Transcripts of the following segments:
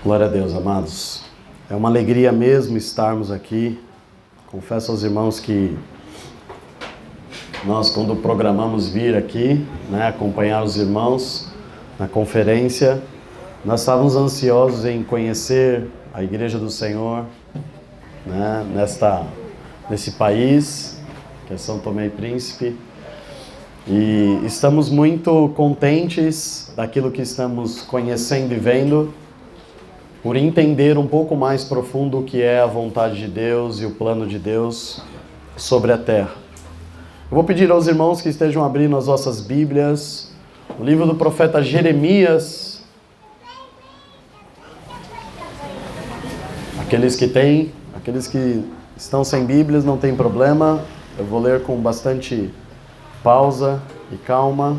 Glória a Deus, amados. É uma alegria mesmo estarmos aqui. Confesso aos irmãos que nós, quando programamos vir aqui, acompanhar os irmãos na conferência, nós estávamos ansiosos em conhecer a Igreja do Senhor, nesse país, que é São Tomé e Príncipe. E estamos muito contentes daquilo que estamos conhecendo e vendo, por entender um pouco mais profundo o que é a vontade de Deus e o plano de Deus sobre a terra. Eu vou pedir aos irmãos que estejam abrindo as vossas Bíblias, o livro do profeta Jeremias. Aqueles que estão sem Bíblias, não tem problema, eu vou ler com bastante pausa e calma.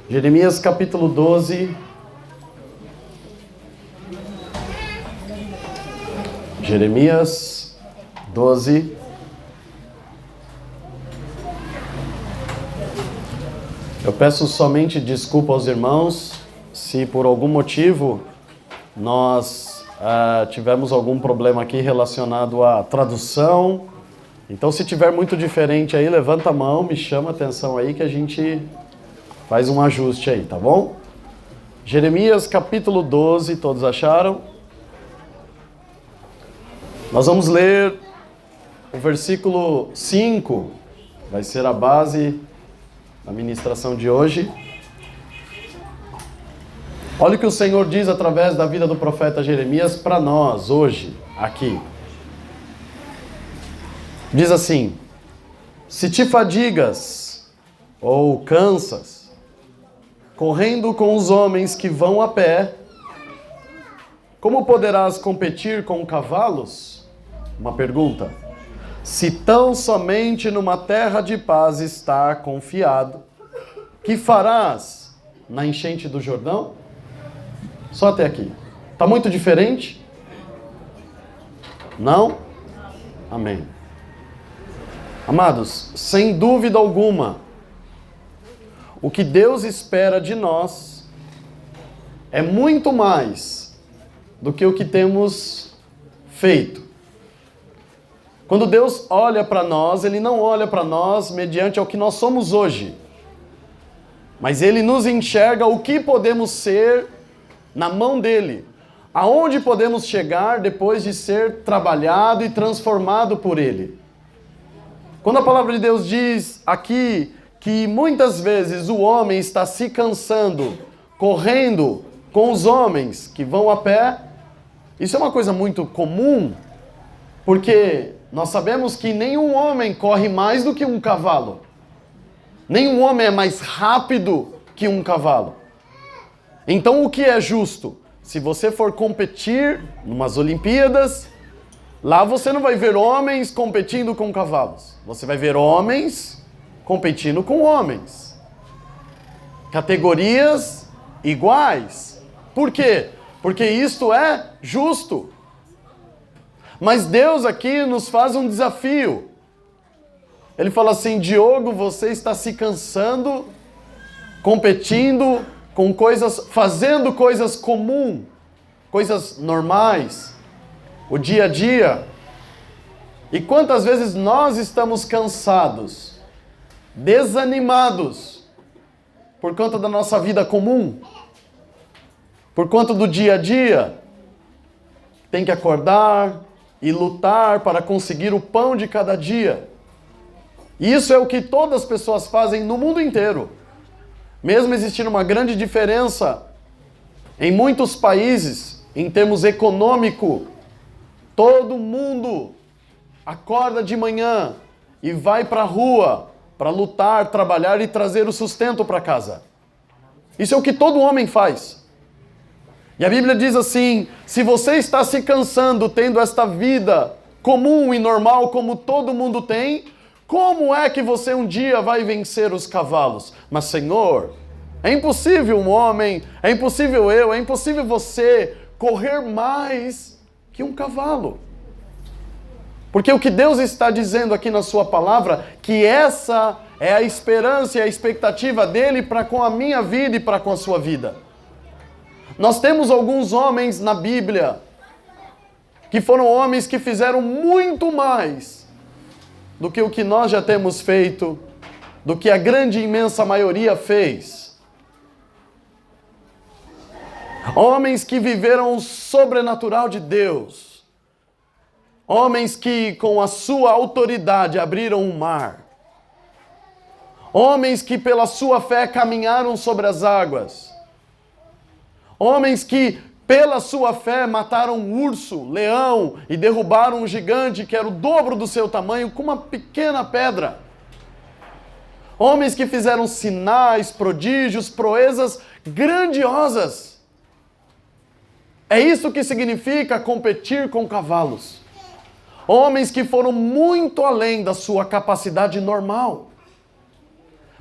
Jeremias capítulo 12. Jeremias 12. Eu peço somente desculpa aos irmãos se por algum motivo nós tivemos algum problema aqui relacionado à tradução. Então, se tiver muito diferente aí, levanta a mão, me chama a atenção aí que a gente faz um ajuste aí, tá bom? Jeremias capítulo 12, todos acharam? Nós vamos ler o versículo 5, vai ser a base da ministração de hoje. Olha o que o Senhor diz através da vida do profeta Jeremias para nós hoje, aqui. Diz assim: se te fadigas ou cansas, correndo com os homens que vão a pé, como poderás competir com cavalos? Uma pergunta. Se tão somente numa terra de paz está confiado, que farás na enchente do Jordão? Só até aqui. Está muito diferente? Não? Amém. Amados, sem dúvida alguma, o que Deus espera de nós é muito mais do que o que temos feito. Quando Deus olha para nós, Ele não olha para nós mediante o que nós somos hoje, mas Ele nos enxerga o que podemos ser na mão dEle, aonde podemos chegar depois de ser trabalhado e transformado por Ele. Quando a palavra de Deus diz aqui que muitas vezes o homem está se cansando, correndo com os homens que vão a pé, isso é uma coisa muito comum, porque nós sabemos que nenhum homem corre mais do que um cavalo. Nenhum homem é mais rápido que um cavalo. Então o que é justo? Se você for competir numas Olimpíadas, lá você não vai ver homens competindo com cavalos. Você vai ver homens competindo com homens. Categorias iguais. Por quê? Porque isto é justo. Mas Deus aqui nos faz um desafio. Ele fala assim: Diogo, você está se cansando, competindo com coisas, fazendo coisas comuns, coisas normais, o dia a dia. E quantas vezes nós estamos cansados, desanimados, por conta da nossa vida comum, por conta do dia a dia. Tem que acordar e lutar para conseguir o pão de cada dia. Isso é o que todas as pessoas fazem no mundo inteiro. Mesmo existindo uma grande diferença em muitos países, em termos econômico, todo mundo acorda de manhã e vai para a rua para lutar, trabalhar e trazer o sustento para casa. Isso é o que todo homem faz. E a Bíblia diz assim: se você está se cansando tendo esta vida comum e normal como todo mundo tem, como é que você um dia vai vencer os cavalos? Mas Senhor, é impossível um homem, é impossível eu, é impossível você correr mais que um cavalo. Porque o que Deus está dizendo aqui na sua palavra, que essa é a esperança e a expectativa dele para com a minha vida e para com a sua vida. Nós temos alguns homens na Bíblia que foram homens que fizeram muito mais do que o que nós já temos feito, do que a grande e imensa maioria fez. Homens que viveram o sobrenatural de Deus. Homens que com a sua autoridade abriram o mar. Homens que pela sua fé caminharam sobre as águas. Homens que pela sua fé mataram um urso, leão e derrubaram um gigante que era o dobro do seu tamanho com uma pequena pedra. Homens que fizeram sinais, prodígios, proezas grandiosas. É isso que significa competir com cavalos. Homens que foram muito além da sua capacidade normal.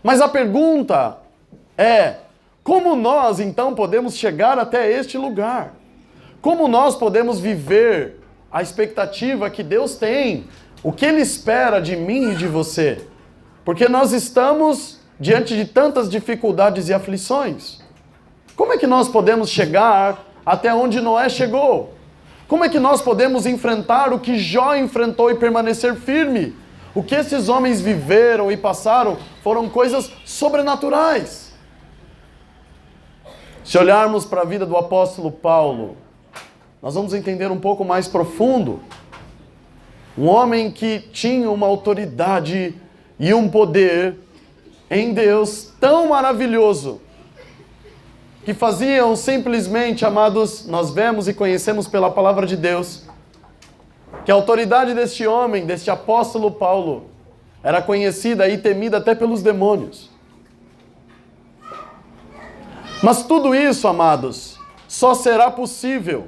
Mas a pergunta é: como nós então podemos chegar até este lugar? Como nós podemos viver a expectativa que Deus tem? O que Ele espera de mim e de você? Porque nós estamos diante de tantas dificuldades e aflições. Como é que nós podemos chegar até onde Noé chegou? Como é que nós podemos enfrentar o que Jó enfrentou e permanecer firme? O que esses homens viveram e passaram foram coisas sobrenaturais. Se olharmos para a vida do apóstolo Paulo, nós vamos entender um pouco mais profundo. Um homem que tinha uma autoridade e um poder em Deus tão maravilhoso, que faziam simplesmente, amados, nós vemos e conhecemos pela palavra de Deus, que a autoridade deste homem, deste apóstolo Paulo, era conhecida e temida até pelos demônios. Mas tudo isso, amados, só será possível.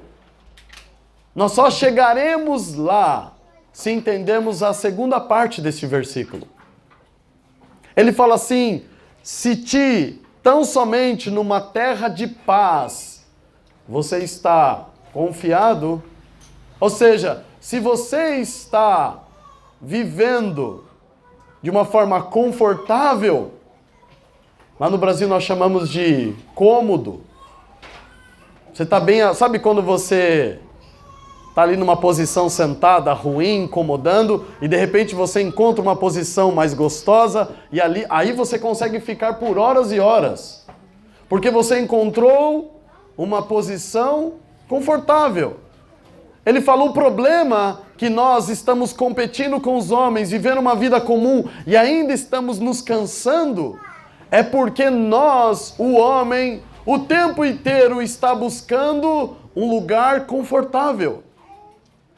Nós só chegaremos lá se entendermos a segunda parte deste versículo. Ele fala assim: se ti, tão somente numa terra de paz, você está confiado, ou seja, se você está vivendo de uma forma confortável, lá no Brasil nós chamamos de cômodo. Você está bem, sabe quando você está ali numa posição sentada, ruim, incomodando, e de repente você encontra uma posição mais gostosa, e aí você consegue ficar por horas e horas, porque você encontrou uma posição confortável. Ele falou: o problema que nós estamos competindo com os homens, vivendo uma vida comum, e ainda estamos nos cansando, é porque nós, o homem, o tempo inteiro está buscando um lugar confortável.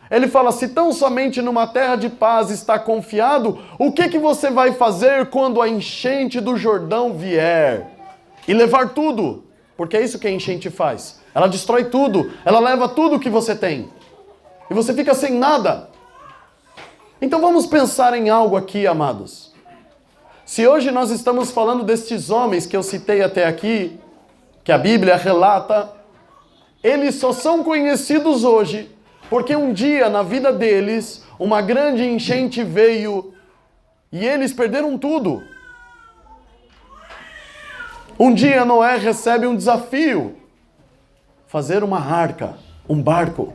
Ele fala: se tão somente numa terra de paz está confiado, o que você vai fazer quando a enchente do Jordão vier e levar tudo? Porque é isso que a enchente faz. Ela destrói tudo, ela leva tudo que você tem. E você fica sem nada. Então vamos pensar em algo aqui, amados. Se hoje nós estamos falando destes homens que eu citei até aqui, que a Bíblia relata, eles só são conhecidos hoje porque um dia na vida deles, uma grande enchente veio e eles perderam tudo. Um dia Noé recebe um desafio: fazer uma arca, um barco.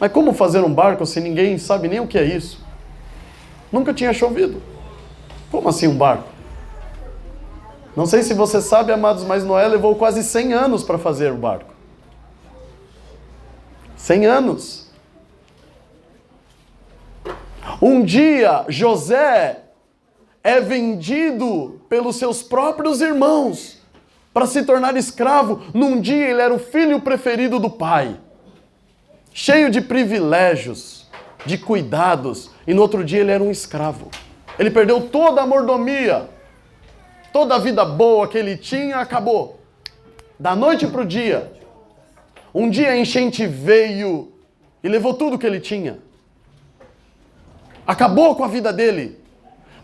Mas como fazer um barco se ninguém sabe nem o que é isso? Nunca tinha chovido. Como assim um barco? Não sei se você sabe, amados, mas Noé levou quase 100 anos para fazer o barco. 100 anos. Um dia, José é vendido pelos seus próprios irmãos para se tornar escravo. Num dia ele era o filho preferido do pai, cheio de privilégios, de cuidados, e no outro dia ele era um escravo. Ele perdeu toda a mordomia, toda a vida boa que ele tinha acabou, da noite para o dia. Um dia a enchente veio e levou tudo que ele tinha. Acabou com a vida dele.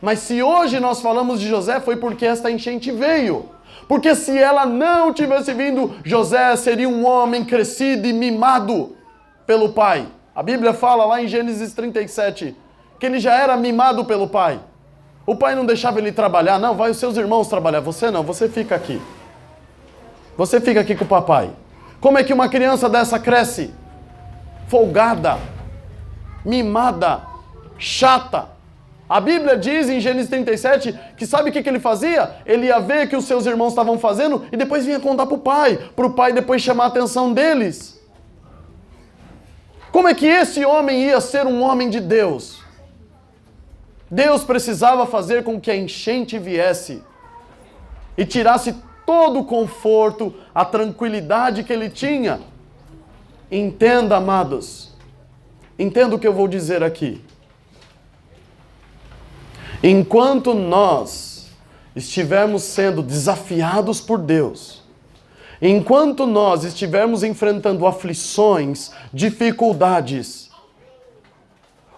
Mas se hoje nós falamos de José, foi porque esta enchente veio. Porque se ela não tivesse vindo, José seria um homem crescido e mimado pelo pai. A Bíblia fala lá em Gênesis 37 que ele já era mimado pelo pai. O pai não deixava ele trabalhar. Não, vai os seus irmãos trabalhar. Você não, você fica aqui. Você fica aqui com o papai. Como é que uma criança dessa cresce? Folgada, mimada, chata. A Bíblia diz em Gênesis 37 que sabe o que ele fazia? Ele ia ver o que os seus irmãos estavam fazendo e depois vinha contar para o pai depois chamar a atenção deles. Como é que esse homem ia ser um homem de Deus? Deus precisava fazer com que a enchente viesse e tirasse todo o conforto, a tranquilidade que ele tinha. Entenda, amados, entenda o que eu vou dizer aqui. Enquanto nós estivermos sendo desafiados por Deus, enquanto nós estivermos enfrentando aflições, dificuldades,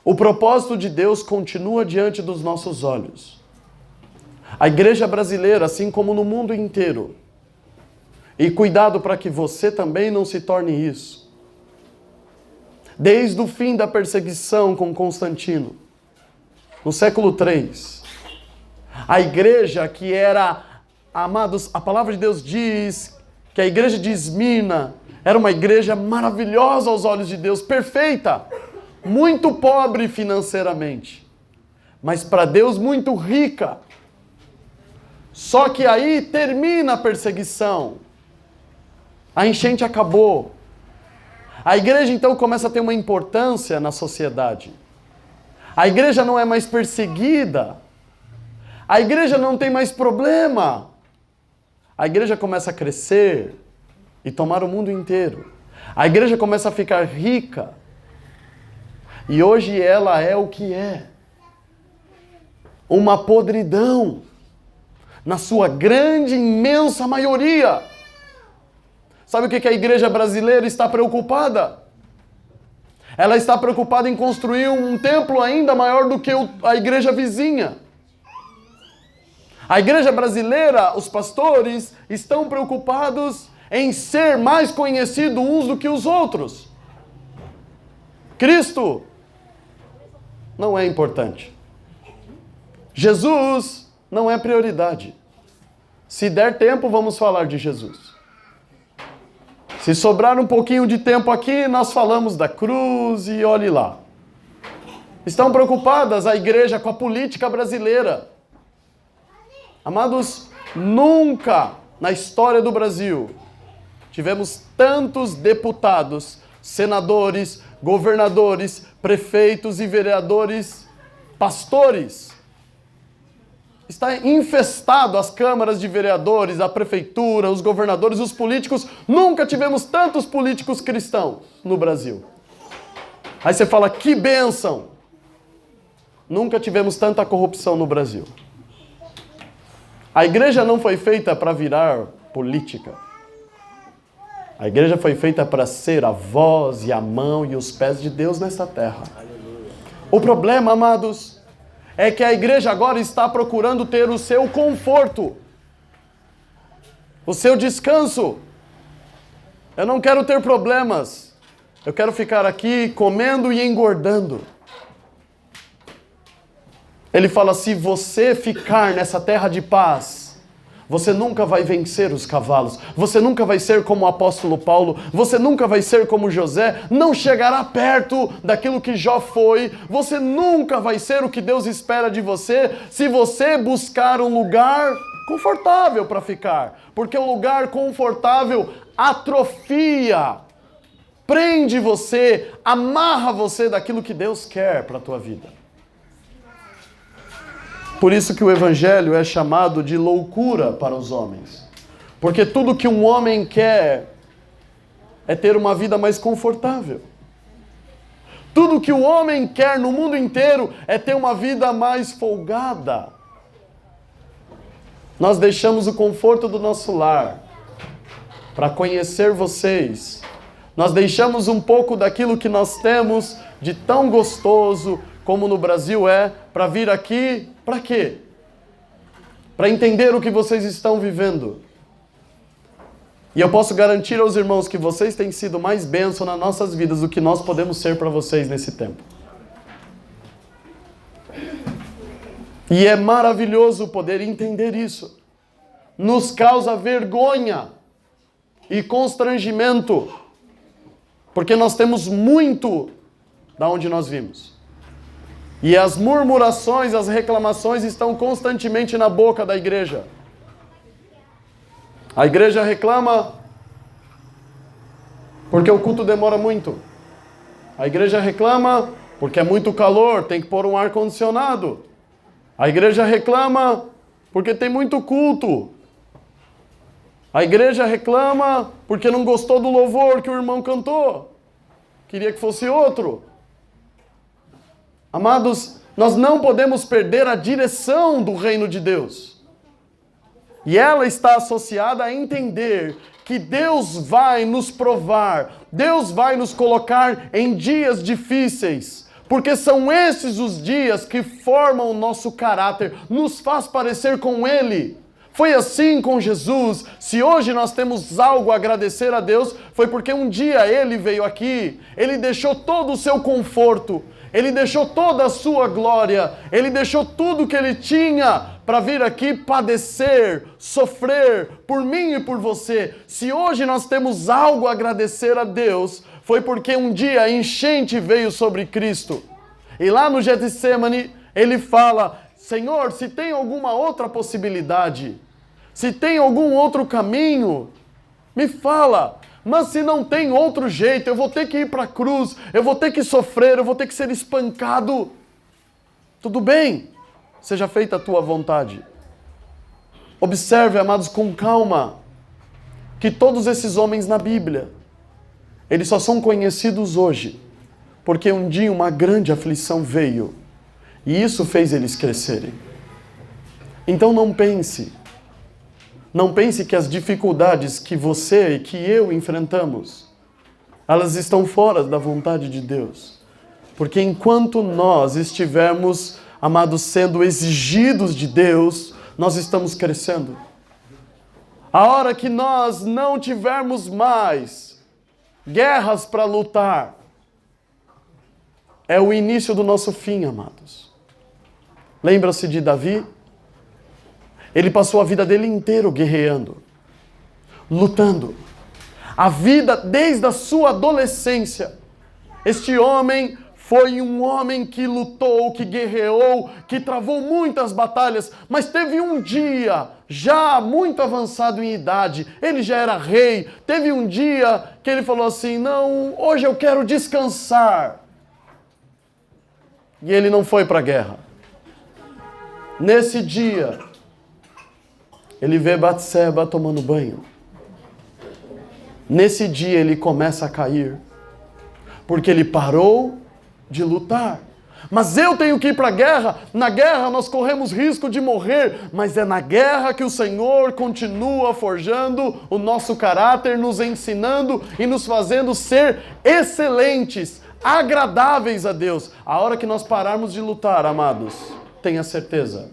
o propósito de Deus continua diante dos nossos olhos. A igreja brasileira, assim como no mundo inteiro, e cuidado para que você também não se torne isso, desde o fim da perseguição com Constantino, no século III, a igreja que era, amados, a palavra de Deus diz que a igreja de Esmirna era uma igreja maravilhosa aos olhos de Deus, perfeita, muito pobre financeiramente, mas para Deus muito rica. Só que aí termina a perseguição, a enchente acabou, a igreja então começa a ter uma importância na sociedade. A igreja não é mais perseguida. A igreja não tem mais problema. A igreja começa a crescer e tomar o mundo inteiro. A igreja começa a ficar rica. E hoje ela é o que é. Uma podridão. Na sua grande, imensa maioria. Sabe o que a igreja brasileira está preocupada? Ela está preocupada em construir um templo ainda maior do que a igreja vizinha. A igreja brasileira, os pastores, estão preocupados em ser mais conhecidos uns do que os outros. Cristo não é importante. Jesus não é prioridade. Se der tempo, vamos falar de Jesus. Se sobrar um pouquinho de tempo aqui, nós falamos da cruz e olhe lá. Estão preocupadas a igreja com a política brasileira. Amados, nunca na história do Brasil tivemos tantos deputados, senadores, governadores, prefeitos e vereadores, pastores. Está infestado as câmaras de vereadores, a prefeitura, os governadores, os políticos. Nunca tivemos tantos políticos cristãos no Brasil. Aí você fala, que bênção! Nunca tivemos tanta corrupção no Brasil. A igreja não foi feita para virar política. A igreja foi feita para ser a voz e a mão e os pés de Deus nessa terra. O problema, amados, é que a igreja agora está procurando ter o seu conforto, o seu descanso. Eu não quero ter problemas. Eu quero ficar aqui comendo e engordando. Ele fala, se você ficar nessa terra de paz, você nunca vai vencer os cavalos. Você nunca vai ser como o apóstolo Paulo. Você nunca vai ser como José. Não chegará perto daquilo que Jó foi. Você nunca vai ser o que Deus espera de você se você buscar um lugar confortável para ficar. Porque o lugar confortável atrofia, prende você, amarra você daquilo que Deus quer para a tua vida. Por isso que o evangelho é chamado de loucura para os homens. Porque tudo que um homem quer é ter uma vida mais confortável. Tudo que o homem quer no mundo inteiro é ter uma vida mais folgada. Nós deixamos o conforto do nosso lar para conhecer vocês. Nós deixamos um pouco daquilo que nós temos de tão gostoso como no Brasil é, para vir aqui, para quê? Para entender o que vocês estão vivendo. E eu posso garantir aos irmãos que vocês têm sido mais bênção nas nossas vidas do que nós podemos ser para vocês nesse tempo. E é maravilhoso poder entender isso. Nos causa vergonha e constrangimento, porque nós temos muito da onde nós vimos. E as murmurações, as reclamações estão constantemente na boca da igreja. A igreja reclama porque o culto demora muito. A igreja reclama porque é muito calor, tem que pôr um ar-condicionado. A igreja reclama porque tem muito culto. A igreja reclama porque não gostou do louvor que o irmão cantou. Queria que fosse outro. Amados, nós não podemos perder a direção do reino de Deus. E ela está associada a entender que Deus vai nos provar, Deus vai nos colocar em dias difíceis, porque são esses os dias que formam o nosso caráter, nos faz parecer com Ele. Foi assim com Jesus. Se hoje nós temos algo a agradecer a Deus, foi porque um dia Ele veio aqui, Ele deixou todo o seu conforto, Ele deixou toda a sua glória, Ele deixou tudo que Ele tinha para vir aqui padecer, sofrer por mim e por você. Se hoje nós temos algo a agradecer a Deus, foi porque um dia a enchente veio sobre Cristo. E lá no Getsemane, Ele fala: Senhor, se tem alguma outra possibilidade, se tem algum outro caminho, me fala. Mas se não tem outro jeito, eu vou ter que ir para a cruz, eu vou ter que sofrer, eu vou ter que ser espancado. Tudo bem, seja feita a tua vontade. Observe, amados, com calma, que todos esses homens na Bíblia, eles só são conhecidos hoje, porque um dia uma grande aflição veio, e isso fez eles crescerem. Então não pense que as dificuldades que você e que eu enfrentamos, elas estão fora da vontade de Deus. Porque enquanto nós estivermos, amados, sendo exigidos de Deus, nós estamos crescendo. A hora que nós não tivermos mais guerras para lutar, é o início do nosso fim, amados. Lembra-se de Davi? Ele passou a vida dele inteiro guerreando, lutando. A vida desde a sua adolescência. Este homem foi um homem que lutou, que guerreou, que travou muitas batalhas, mas teve um dia, já muito avançado em idade, ele já era rei, teve um dia que ele falou assim: não, hoje eu quero descansar. E ele não foi para a guerra. Nesse dia, ele vê Batseba tomando banho. Nesse dia ele começa a cair, porque ele parou de lutar. Mas eu tenho que ir para a guerra. Na guerra nós corremos risco de morrer, mas é na guerra que o Senhor continua forjando o nosso caráter, nos ensinando e nos fazendo ser excelentes, agradáveis a Deus. A hora que nós pararmos de lutar, amados, tenha certeza,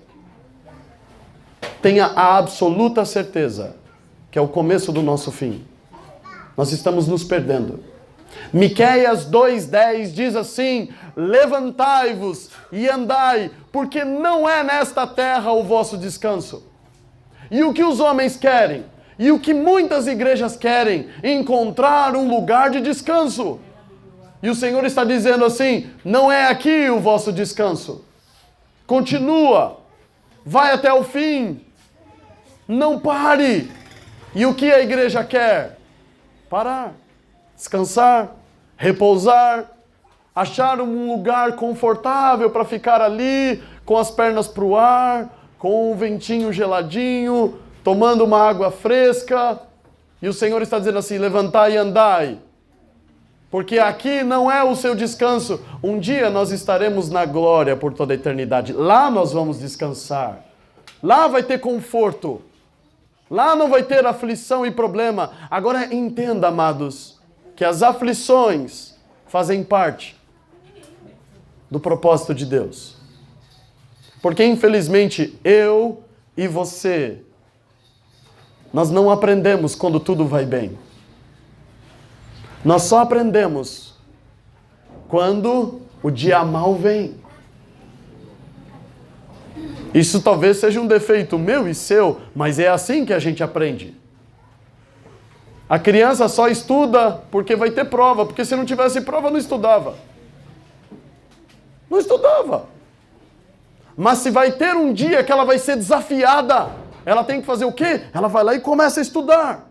tenha a absoluta certeza que é o começo do nosso fim. Nós estamos nos perdendo. Miqueias 2:10 diz assim: levantai-vos e andai, porque não é nesta terra o vosso descanso. E o que os homens querem, e o que muitas igrejas querem, encontrar um lugar de descanso. E o Senhor está dizendo assim: não é aqui o vosso descanso. Continua, vai até o fim, não pare. E o que a igreja quer? Parar, descansar, repousar, achar um lugar confortável para ficar ali, com as pernas para o ar, com um ventinho geladinho, tomando uma água fresca. E o Senhor está dizendo assim: levantai e andai, porque aqui não é o seu descanso. Um dia nós estaremos na glória por toda a eternidade. Lá nós vamos descansar. Lá vai ter conforto. Lá não vai ter aflição e problema. Agora entenda, amados, que as aflições fazem parte do propósito de Deus. Porque infelizmente eu e você, nós não aprendemos quando tudo vai bem. Nós só aprendemos quando o dia mal vem. Isso talvez seja um defeito meu e seu, mas é assim que a gente aprende. A criança só estuda porque vai ter prova, porque se não tivesse prova, não estudava. Não estudava. Mas se vai ter um dia que ela vai ser desafiada, ela tem que fazer o quê? Ela vai lá e começa a estudar.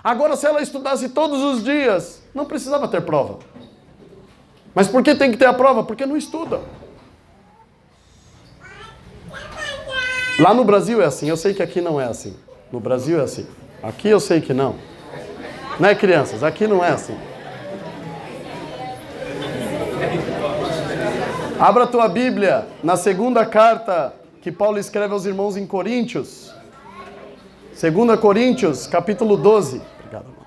Agora, se ela estudasse todos os dias, não precisava ter prova. Mas por que tem que ter a prova? Porque não estuda. Lá no Brasil é assim, eu sei que aqui não é assim. No Brasil é assim. Aqui eu sei que não. Né, crianças? Aqui não é assim. Abra a tua Bíblia na segunda carta que Paulo escreve aos irmãos em Coríntios. 2 Coríntios, capítulo 12. Obrigado, irmão.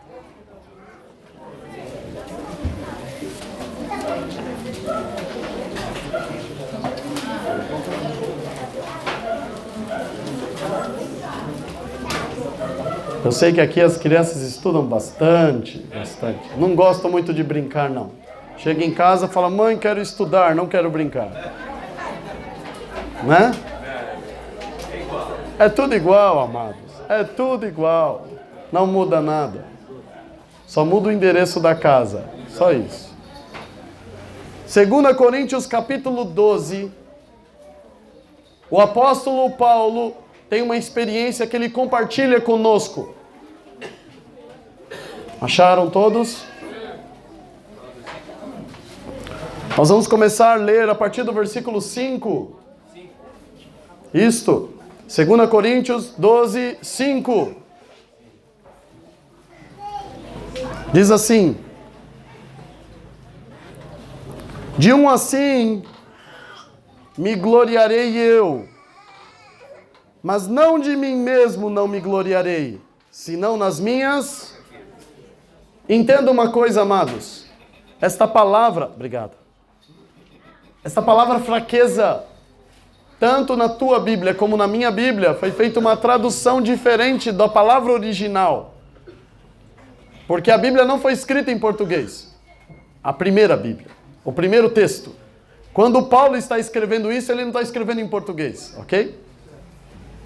Eu sei que aqui as crianças estudam bastante. Não gostam muito de brincar, não. Chega em casa e fala, mãe, quero estudar, não quero brincar. Né? É tudo igual, amados. É tudo igual. Não muda nada. Só muda o endereço da casa. Só isso. 2 Coríntios capítulo 12. O apóstolo Paulo tem uma experiência que ele compartilha conosco. Acharam todos? Nós vamos começar a ler a partir do versículo 5. Isto. 2 Coríntios 12, 5. Diz assim: de um assim me gloriarei eu, mas não de mim mesmo não me gloriarei, senão nas minhas... Entenda uma coisa, amados. Esta palavra... Obrigado. Esta palavra fraqueza, tanto na tua Bíblia como na minha Bíblia, foi feita uma tradução diferente da palavra original. Porque a Bíblia não foi escrita em português. A primeira Bíblia. O primeiro texto. Quando Paulo está escrevendo isso, ele não está escrevendo em português, ok?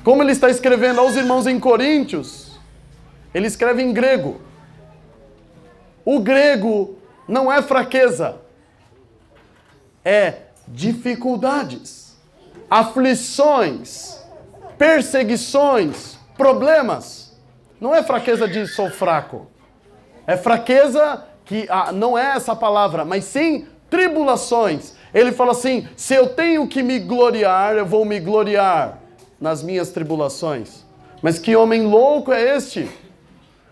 Como ele está escrevendo aos irmãos em Coríntios, ele escreve em grego. O grego não é fraqueza, é dificuldades, aflições, perseguições, problemas. Não é fraqueza de sou fraco. É fraqueza que não é essa palavra, mas sim tribulações. Ele fala assim, se eu tenho que me gloriar, eu vou me gloriar nas minhas tribulações. Mas que homem louco é este?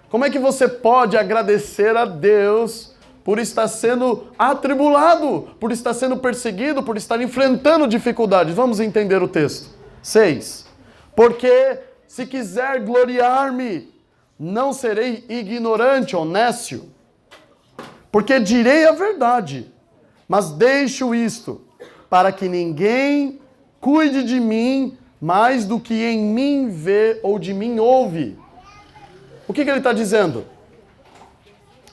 Como é que você pode agradecer a Deus por estar sendo atribulado, por estar sendo perseguido, por estar enfrentando dificuldades? Vamos entender o texto. 6. Porque se quiser gloriar-me, não serei ignorante ou nécio, porque direi a verdade, mas deixo isto, para que ninguém cuide de mim mais do que em mim vê ou de mim ouve. O que ele está dizendo?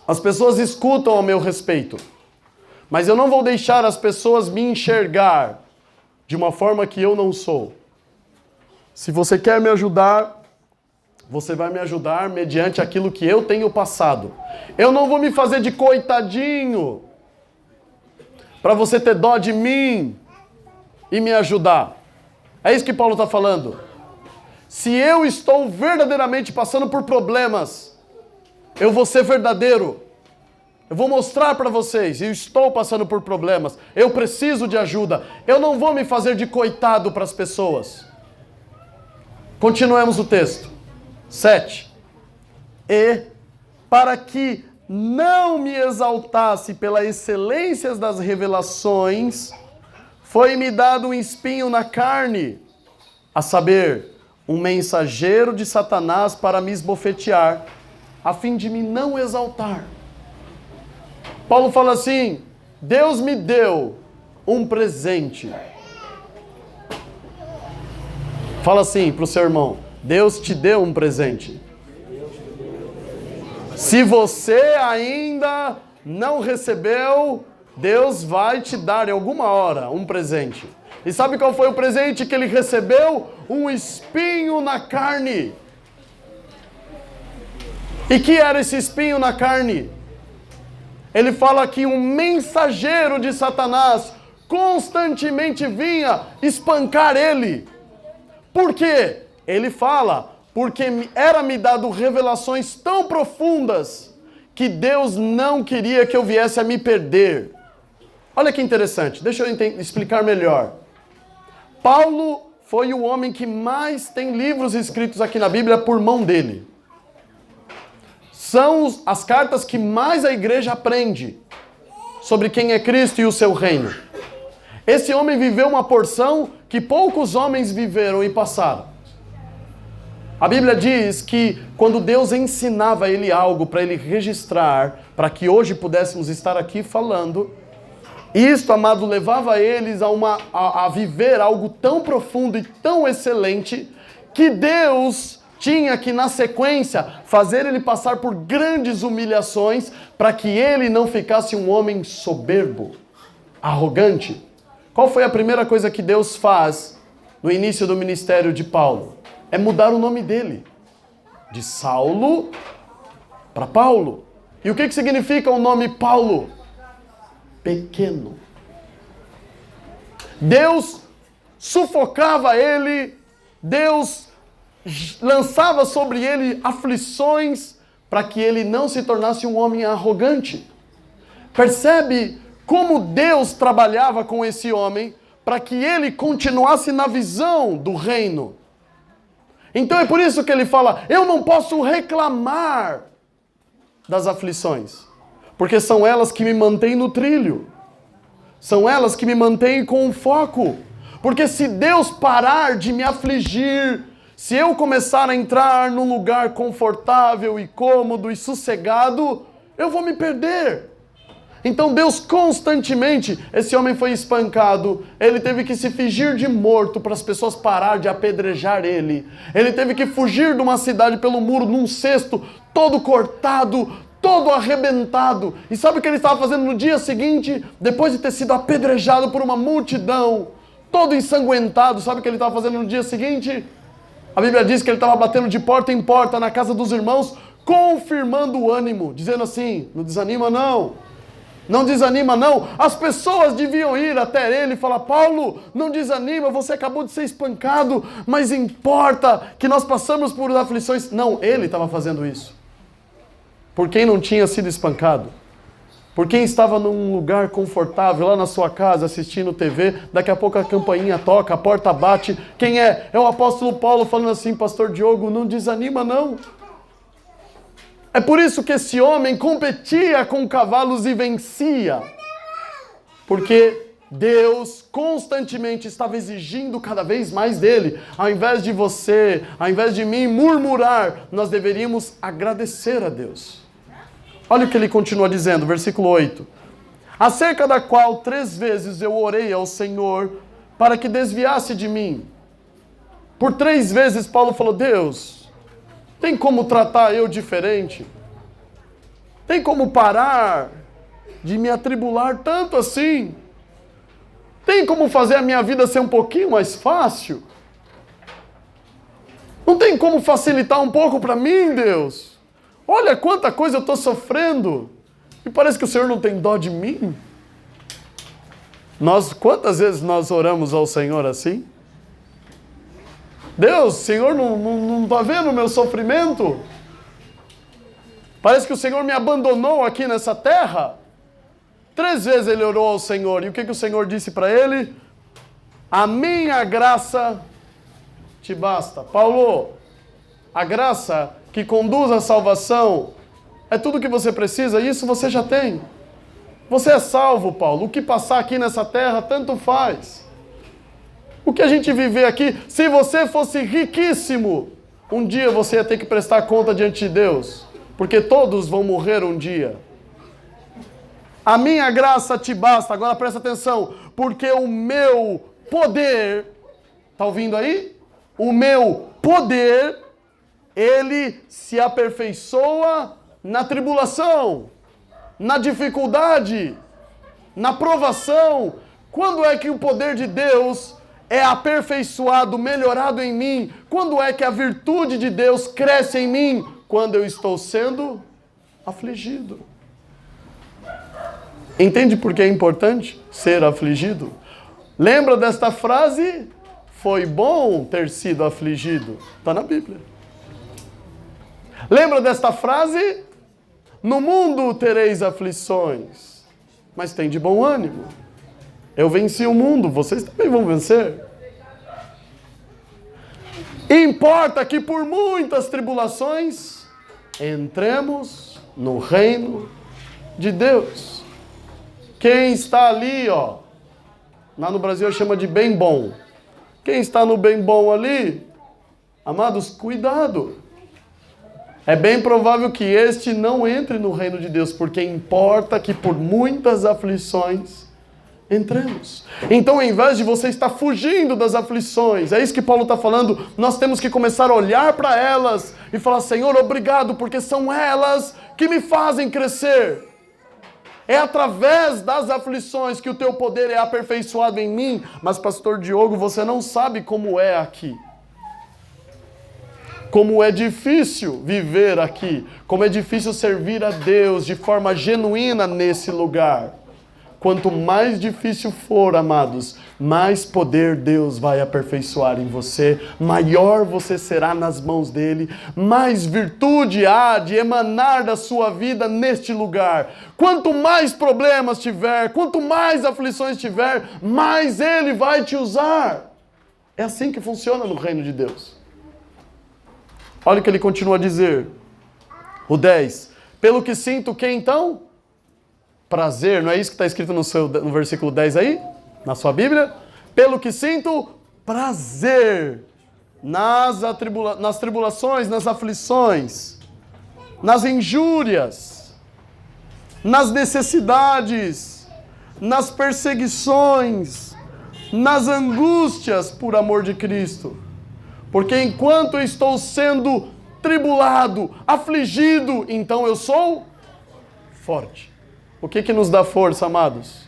As pessoas escutam ao meu respeito, mas eu não vou deixar as pessoas me enxergar de uma forma que eu não sou. Se você quer me ajudar, você vai me ajudar mediante aquilo que eu tenho passado. Eu não vou me fazer de coitadinho para você ter dó de mim e me ajudar. É isso que Paulo está falando. Se eu estou verdadeiramente passando por problemas, eu vou ser verdadeiro. Eu vou mostrar para vocês, eu estou passando por problemas, eu preciso de ajuda. Eu não vou me fazer de coitado para as pessoas. Continuemos o texto. 7. E para que não me exaltasse pelas excelências das revelações, foi-me dado um espinho na carne, a saber, um mensageiro de Satanás para me esbofetear, a fim de me não exaltar. Paulo fala assim, Deus me deu um presente. Fala assim para o seu irmão, Deus te deu um presente. Se você ainda não recebeu, Deus vai te dar em alguma hora um presente. E sabe qual foi o presente que ele recebeu? Um espinho na carne. E que era esse espinho na carne? Ele fala que um mensageiro de Satanás constantemente vinha espancar ele. Por quê? Ele fala, porque era-me dado revelações tão profundas que Deus não queria que eu viesse a me perder. Olha que interessante, deixa eu explicar melhor. Paulo foi o homem que mais tem livros escritos aqui na Bíblia por mão dele. São as cartas que mais a igreja aprende sobre quem é Cristo e o seu reino. Esse homem viveu uma porção que poucos homens viveram e passaram. A Bíblia diz que quando Deus ensinava ele algo para ele registrar, para que hoje pudéssemos estar aqui falando, isto, amado, levava eles a viver algo tão profundo e tão excelente que Deus tinha que, na sequência, fazer ele passar por grandes humilhações para que ele não ficasse um homem soberbo, arrogante. Qual foi a primeira coisa que Deus faz no início do ministério de Paulo? É mudar o nome dele, de Saulo para Paulo. E o que significa o nome Paulo? Pequeno. Deus sufocava ele, Deus lançava sobre ele aflições para que ele não se tornasse um homem arrogante. Percebe como Deus trabalhava com esse homem para que ele continuasse na visão do reino. Então é por isso que ele fala, eu não posso reclamar das aflições, porque são elas que me mantêm no trilho. São elas que me mantêm com o foco. Porque se Deus parar de me afligir, se eu começar a entrar num lugar confortável e cômodo e sossegado, eu vou me perder. Então Deus constantemente, esse homem foi espancado, ele teve que se fingir de morto para as pessoas parar de apedrejar ele. Ele teve que fugir de uma cidade pelo muro, num cesto, todo cortado, todo arrebentado. E sabe o que ele estava fazendo no dia seguinte? Depois de ter sido apedrejado por uma multidão, todo ensanguentado, sabe o que ele estava fazendo no dia seguinte? A Bíblia diz que ele estava batendo de porta em porta na casa dos irmãos, confirmando o ânimo, dizendo assim, não desanima não, não desanima não. As pessoas deviam ir até ele e falar, Paulo, não desanima, você acabou de ser espancado, mas importa que nós passamos por aflições. Não, ele estava fazendo isso. Por quem não tinha sido espancado. Por quem estava num lugar confortável, lá na sua casa, assistindo TV, daqui a pouco a campainha toca, a porta bate. Quem é? É o apóstolo Paulo falando assim, pastor Diogo, não desanima não. É por isso que esse homem competia com cavalos e vencia. Porque Deus constantemente estava exigindo cada vez mais dele. Ao invés de você, ao invés de mim murmurar, nós deveríamos agradecer a Deus. Olha o que ele continua dizendo, versículo 8. Acerca da qual 3 vezes eu orei ao Senhor para que desviasse de mim. Por 3 vezes Paulo falou, Deus, tem como tratar eu diferente? Tem como parar de me atribular tanto assim? Tem como fazer a minha vida ser um pouquinho mais fácil? Não tem como facilitar um pouco para mim, Deus? Olha quanta coisa eu estou sofrendo. E parece que o Senhor não tem dó de mim. Quantas vezes nós oramos ao Senhor assim? Deus, o Senhor não está vendo o meu sofrimento? Parece que o Senhor me abandonou aqui nessa terra. 3 vezes ele orou ao Senhor. E o que o Senhor disse para ele? A minha graça te basta. Paulo, a graça que conduz à salvação é tudo o que você precisa, e isso você já tem. Você é salvo, Paulo. O que passar aqui nessa terra, tanto faz. O que a gente viver aqui, se você fosse riquíssimo, um dia você ia ter que prestar conta diante de Deus, porque todos vão morrer um dia. A minha graça te basta. Agora presta atenção, porque o meu poder, tá ouvindo aí? O meu poder, ele se aperfeiçoa na tribulação, na dificuldade, na provação. Quando é que o poder de Deus é aperfeiçoado, melhorado em mim? Quando é que a virtude de Deus cresce em mim? quando eu estou sendo afligido. Entende por que é importante ser afligido? Lembra desta frase? Foi bom ter sido afligido. Está na Bíblia. Lembra desta frase? No mundo tereis aflições, mas tem de bom ânimo. Eu venci o mundo, vocês também vão vencer. Importa que por muitas tribulações entremos no reino de Deus. Quem está ali, ó, lá no Brasil chama de bem bom. Quem está no bem bom ali, amados, cuidado. É bem provável que este não entre no reino de Deus, porque importa que por muitas aflições entremos. Então, ao invés de você estar fugindo das aflições, é isso que Paulo está falando, nós temos que começar a olhar para elas e falar, Senhor, obrigado, porque são elas que me fazem crescer. É através das aflições que o teu poder é aperfeiçoado em mim. Mas, pastor Diogo, você não sabe como é aqui. Como é difícil viver aqui. Como é difícil servir a Deus de forma genuína nesse lugar. Quanto mais difícil for, amados, mais poder Deus vai aperfeiçoar em você, maior você será nas mãos dele, mais virtude há de emanar da sua vida neste lugar. Quanto mais problemas tiver, quanto mais aflições tiver, mais ele vai te usar. É assim que funciona no reino de Deus. Olha o que ele continua a dizer. O 10. Pelo que sinto que então? Prazer, não é isso que está escrito no versículo 10 aí? Na sua Bíblia? Pelo que sinto prazer nas tribulações, nas aflições, nas injúrias, nas necessidades, nas perseguições, nas angústias por amor de Cristo. Porque enquanto eu estou sendo tribulado, afligido, então eu sou forte. O que nos dá força, amados?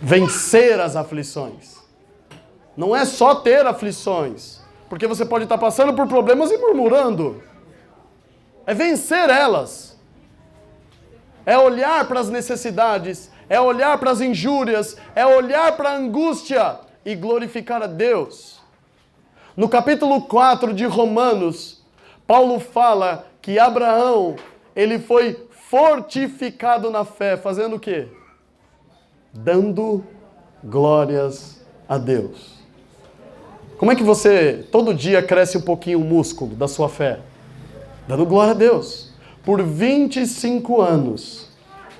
Vencer as aflições. Não é só ter aflições, porque você pode estar passando por problemas e murmurando. É vencer elas. É olhar para as necessidades, é olhar para as injúrias, é olhar para a angústia e glorificar a Deus. No capítulo 4 de Romanos, Paulo fala que Abraão, ele foi fortificado na fé, fazendo o quê? Dando glórias a Deus. Como é que você todo dia cresce um pouquinho o músculo da sua fé? Dando glória a Deus. Por 25 anos,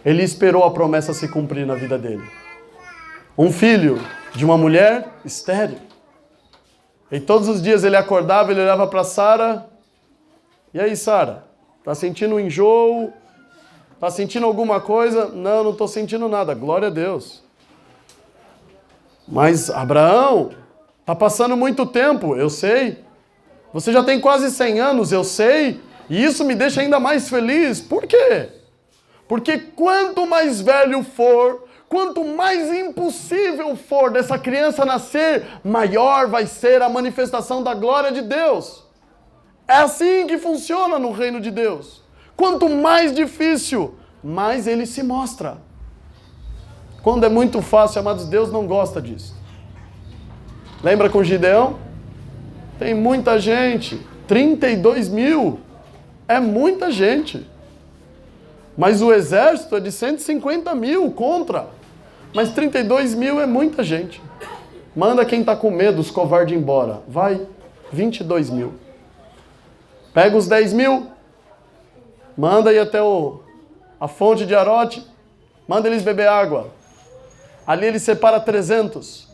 ele esperou a promessa se cumprir na vida dele. Um filho de uma mulher estéril. E todos os dias ele acordava, ele olhava para Sara. E aí, Sara? Tá sentindo um enjoo? Tá sentindo alguma coisa? Não estou sentindo nada. Glória a Deus. Mas, Abraão, tá passando muito tempo, eu sei. Você já tem quase 100 anos, eu sei. E isso me deixa ainda mais feliz. Por quê? Porque quanto mais velho for, quanto mais impossível for dessa criança nascer, maior vai ser a manifestação da glória de Deus. É assim que funciona no reino de Deus. Quanto mais difícil, mais ele se mostra. Quando é muito fácil, amados, Deus não gosta disso. Lembra com Gideão? Tem muita gente. 32 mil. É muita gente. Mas o exército é de 150 mil contra. Mas 32 mil é muita gente. Manda quem está com medo, os covardes embora. Vai, 22 mil. Pega os 10 mil. Manda ir até a fonte de Arote. Manda eles beber água. Ali ele separa 300.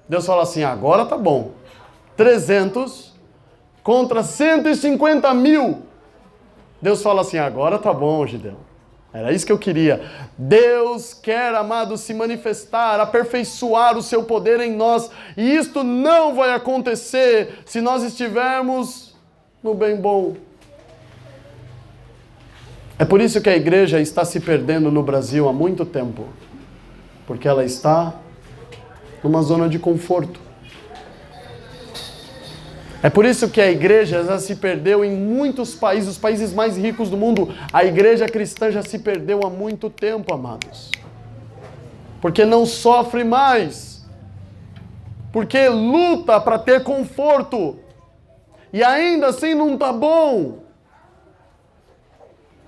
Deus fala assim, agora tá bom. 300 contra 150 mil. Deus fala assim, agora tá bom, Gideão. Era isso que eu queria. Deus quer, amado, se manifestar, aperfeiçoar o seu poder em nós. E isto não vai acontecer se nós estivermos no bem bom. É por isso que a igreja está se perdendo no Brasil há muito tempo. Porque ela está numa zona de conforto. É por isso que a igreja já se perdeu em muitos países, os países mais ricos do mundo. A igreja cristã já se perdeu há muito tempo, amados. Porque não sofre mais. Porque luta para ter conforto. E ainda assim não está bom.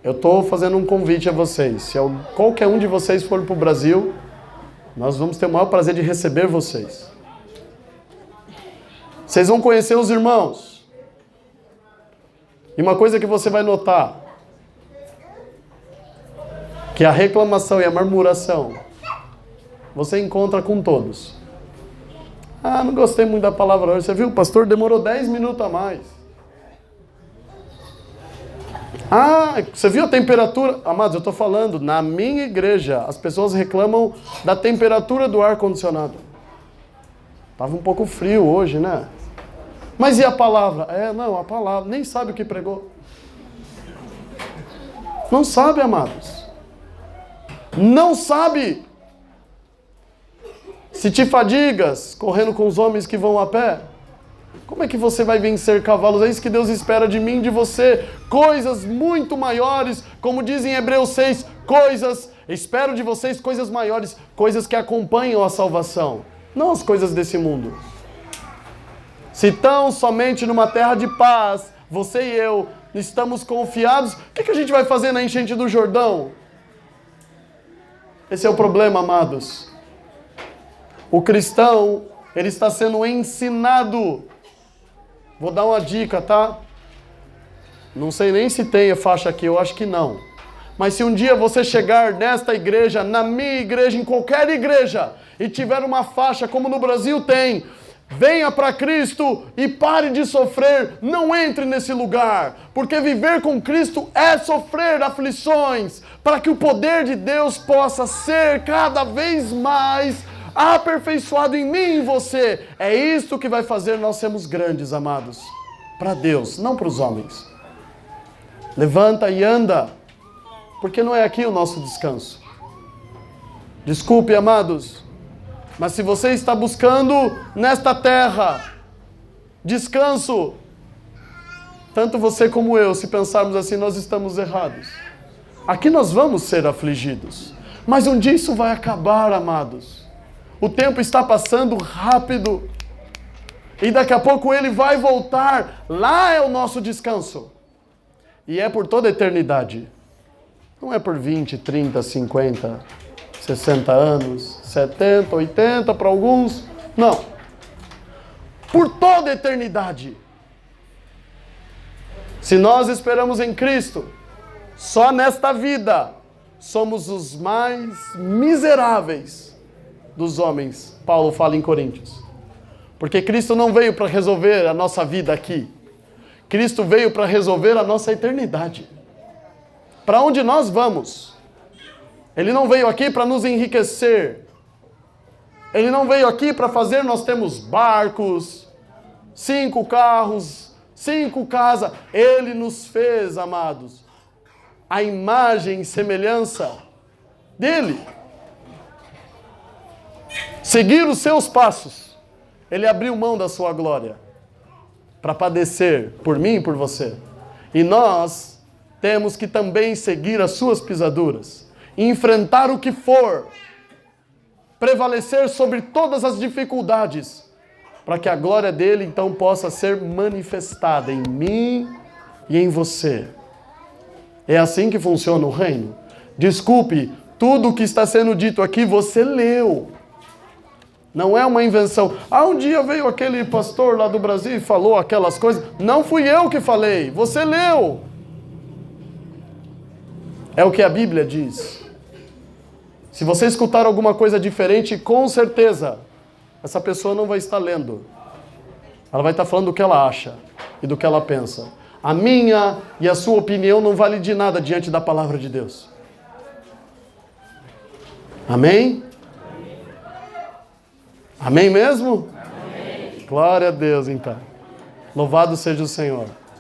Eu estou fazendo um convite a vocês. Se qualquer um de vocês for para o Brasil, nós vamos ter o maior prazer de receber vocês. Vocês vão conhecer os irmãos. E uma coisa que você vai notar, que a reclamação e a murmuração, você encontra com todos. Ah, não gostei muito da palavra hoje. Você viu, o pastor demorou 10 minutos a mais. Ah, você viu a temperatura? Amados, eu estou falando, na minha igreja, as pessoas reclamam da temperatura do ar-condicionado. Estava um pouco frio hoje, né? Mas e a palavra? A palavra, nem sabe o que pregou. Não sabe, amados. Não sabe. Se te fadigas correndo com os homens que vão a pé, como é que você vai vencer cavalos? É isso que Deus espera de mim e de você. Coisas muito maiores, como diz em Hebreus 6, espero de vocês coisas maiores, coisas que acompanham a salvação, não as coisas desse mundo. Se tão somente numa terra de paz, você e eu estamos confiados, o que a gente vai fazer na enchente do Jordão? Esse é o problema, amados. O cristão, ele está sendo ensinado. Vou dar uma dica, tá? Não sei nem se tem a faixa aqui, eu acho que não. Mas se um dia você chegar nesta igreja, na minha igreja, em qualquer igreja, e tiver uma faixa como no Brasil tem, venha para Cristo e pare de sofrer, não entre nesse lugar, porque viver com Cristo é sofrer aflições, para que o poder de Deus possa ser cada vez mais aperfeiçoado em mim e em você. É isso que vai fazer nós sermos grandes, amados, para Deus, não para os homens. Levanta e anda, porque não é aqui o nosso descanso. Desculpe, amados, mas se você está buscando nesta terra descanso, tanto você como eu, se pensarmos assim, nós estamos errados. Aqui nós vamos ser afligidos, mas um dia isso vai acabar, amados. O tempo está passando rápido e daqui a pouco ele vai voltar. Lá é o nosso descanso. E é por toda a eternidade. Não é por 20, 30, 50, 60 anos, 70, 80 para alguns. Não. Por toda a eternidade. Se nós esperamos em Cristo, só nesta vida, somos os mais miseráveis dos homens, Paulo fala em Coríntios. Porque Cristo não veio para resolver a nossa vida aqui. Cristo veio para resolver a nossa eternidade. Para onde nós vamos? Ele não veio aqui para nos enriquecer. Ele não veio aqui para fazer nós termos barcos, 5 carros, 5 casas. Ele nos fez, amados, a imagem e semelhança dele. Seguir os seus passos. Ele abriu mão da sua glória para padecer por mim e por você. E nós temos que também seguir as suas pisaduras, enfrentar o que for, prevalecer sobre todas as dificuldades, para que a glória dele então possa ser manifestada em mim e em você. É assim que funciona o reino. Desculpe, tudo o que está sendo dito aqui você leu. Não é uma invenção. Um dia veio aquele pastor lá do Brasil e falou aquelas coisas. Não fui eu que falei, você leu. É o que a Bíblia diz. Se você escutar alguma coisa diferente, com certeza, essa pessoa não vai estar lendo. Ela vai estar falando do que ela acha e do que ela pensa. A minha e a sua opinião não vale de nada diante da palavra de Deus. Amém? Amém mesmo? Amém. Glória a Deus, então. Louvado seja o Senhor.